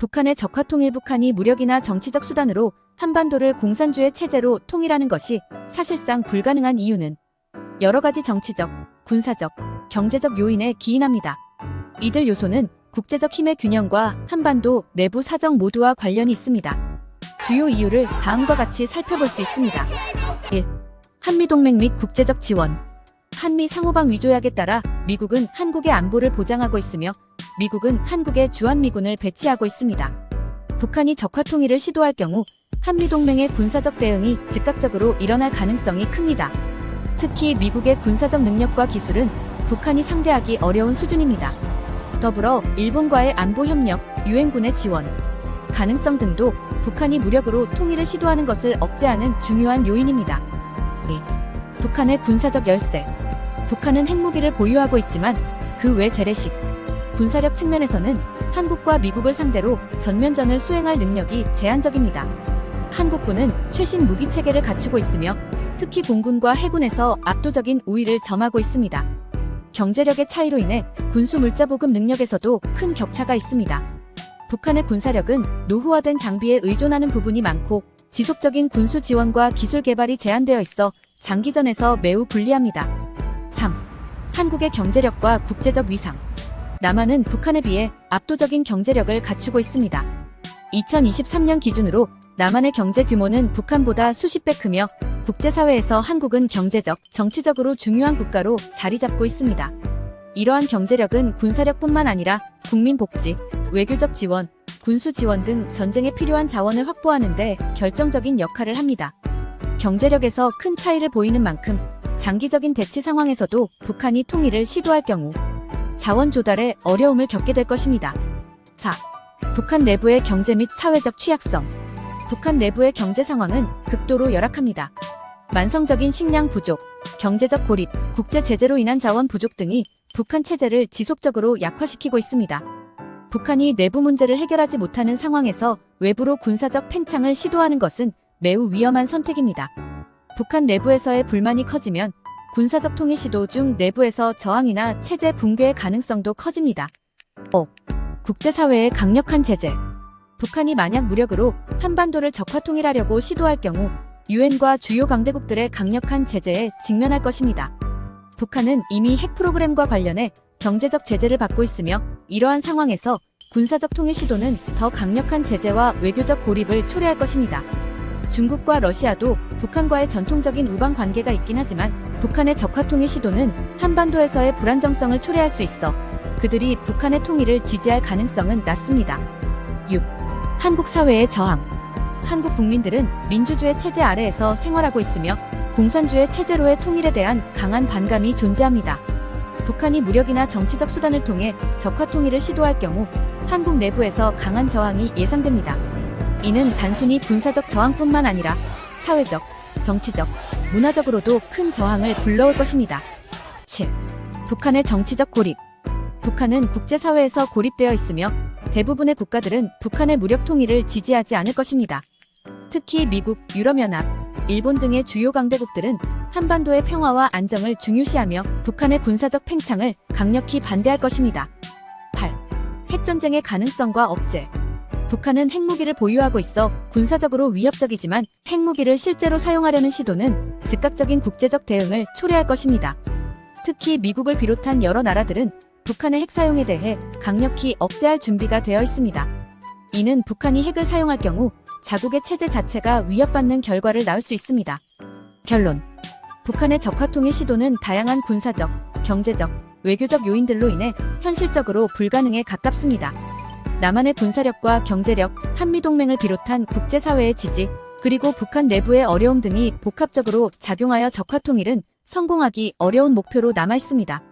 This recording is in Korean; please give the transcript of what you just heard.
북한의 적화통일 북한이 무력이나 정치적 수단으로 한반도를 공산주의 체제로 통일하는 것이 사실상 불가능한 이유는 여러 가지 정치적, 군사적, 경제적 요인에 기인합니다. 이들 요소는 국제적 힘의 균형과 한반도 내부 사정 모두와 관련이 있습니다. 주요 이유를 다음과 같이 살펴볼 수 있습니다. 1. 한미동맹 및 국제적 지원. 한미 상호방 위조약에 따라 미국은 한국의 안보를 보장하고 있으며 미국은 한국에 주한미군을 배치하고 있습니다. 북한이 적화통일을 시도할 경우 한미동맹의 군사적 대응이 즉각적으로 일어날 가능성이 큽니다. 특히 미국의 군사적 능력과 기술은 북한이 상대하기 어려운 수준입니다. 더불어 일본과의 안보협력, 유엔군의 지원, 가능성 등도 북한이 무력으로 통일을 시도하는 것을 억제하는 중요한 요인입니다. 2. 북한의 군사적 열세. 북한은 핵무기를 보유하고 있지만 그 외 재래식, 군사력 측면에서는 한국과 미국을 상대로 전면전을 수행할 능력이 제한적입니다. 한국군은 최신 무기체계를 갖추고 있으며 특히 공군과 해군에서 압도적인 우위를 점하고 있습니다. 경제력의 차이로 인해 군수 물자 보급 능력에서도 큰 격차가 있습니다. 북한의 군사력은 노후화된 장비에 의존하는 부분이 많고 지속적인 군수 지원과 기술 개발이 제한되어 있어 장기전에서 매우 불리합니다. 3. 한국의 경제력과 국제적 위상. 남한은 북한에 비해 압도적인 경제력을 갖추고 있습니다. 2023년 기준으로 남한의 경제 규모는 북한보다 수십 배 크며 국제사회에서 한국은 경제적, 정치적으로 중요한 국가로 자리 잡고 있습니다. 이러한 경제력은 군사력뿐만 아니라 국민복지, 외교적 지원, 군수 지원 등 전쟁에 필요한 자원을 확보하는 데 결정적인 역할을 합니다. 경제력에서 큰 차이를 보이는 만큼 장기적인 대치 상황에서도 북한이 통일을 시도할 경우 자원 조달에 어려움을 겪게 될 것입니다. 4. 북한 내부의 경제 및 사회적 취약성. 북한 내부의 경제 상황은 극도로 열악합니다. 만성적인 식량 부족, 경제적 고립, 국제 제재로 인한 자원 부족 등이 북한 체제를 지속적으로 약화시키고 있습니다. 북한이 내부 문제를 해결하지 못하는 상황에서 외부로 군사적 팽창을 시도하는 것은 매우 위험한 선택입니다. 북한 내부에서의 불만이 커지면 군사적 통일 시도 중 내부에서 저항이나 체제 붕괴의 가능성도 커집니다. 5. 국제사회의 강력한 제재. 북한이 만약 무력으로 한반도를 적화통일하려고 시도할 경우 유엔과 주요 강대국들의 강력한 제재에 직면할 것입니다. 북한은 이미 핵 프로그램과 관련해 경제적 제재를 받고 있으며 이러한 상황에서 군사적 통일 시도는 더 강력한 제재와 외교적 고립을 초래할 것입니다. 중국과 러시아도 북한과의 전통적인 우방 관계가 있긴 하지만 북한의 적화통일 시도는 한반도에서의 불안정성을 초래할 수 있어 그들이 북한의 통일을 지지할 가능성은 낮습니다. 6. 한국 사회의 저항. 한국 국민들은 민주주의 체제 아래에서 생활하고 있으며 공산주의 체제로의 통일에 대한 강한 반감이 존재합니다. 북한이 무력이나 정치적 수단을 통해 적화통일을 시도할 경우 한국 내부에서 강한 저항이 예상됩니다. 이는 단순히 군사적 저항뿐만 아니라 사회적, 정치적, 문화적으로도 큰 저항을 불러올 것입니다. 7. 북한의 정치적 고립. 북한은 국제사회에서 고립되어 있으며 대부분의 국가들은 북한의 무력 통일을 지지하지 않을 것입니다. 특히 미국, 유럽연합, 일본 등의 주요 강대국들은 한반도의 평화와 안정을 중요시하며 북한의 군사적 팽창을 강력히 반대할 것입니다. 8. 핵전쟁의 가능성과 억제. 북한은 핵무기를 보유하고 있어 군사적으로 위협적이지만 핵무기를 실제로 사용하려는 시도는 즉각적인 국제적 대응을 초래할 것입니다. 특히 미국을 비롯한 여러 나라들은 북한의 핵 사용에 대해 강력히 억제할 준비가 되어 있습니다. 이는 북한이 핵을 사용할 경우 자국의 체제 자체가 위협받는 결과를 낳을 수 있습니다. 결론. 북한의 적화통일 시도는 다양한 군사적, 경제적, 외교적 요인들로 인해 현실적으로 불가능에 가깝습니다. 남한의 군사력과 경제력, 한미동맹을 비롯한 국제사회의 지지, 그리고 북한 내부의 어려움 등이 복합적으로 작용하여 적화통일은 성공하기 어려운 목표로 남아있습니다.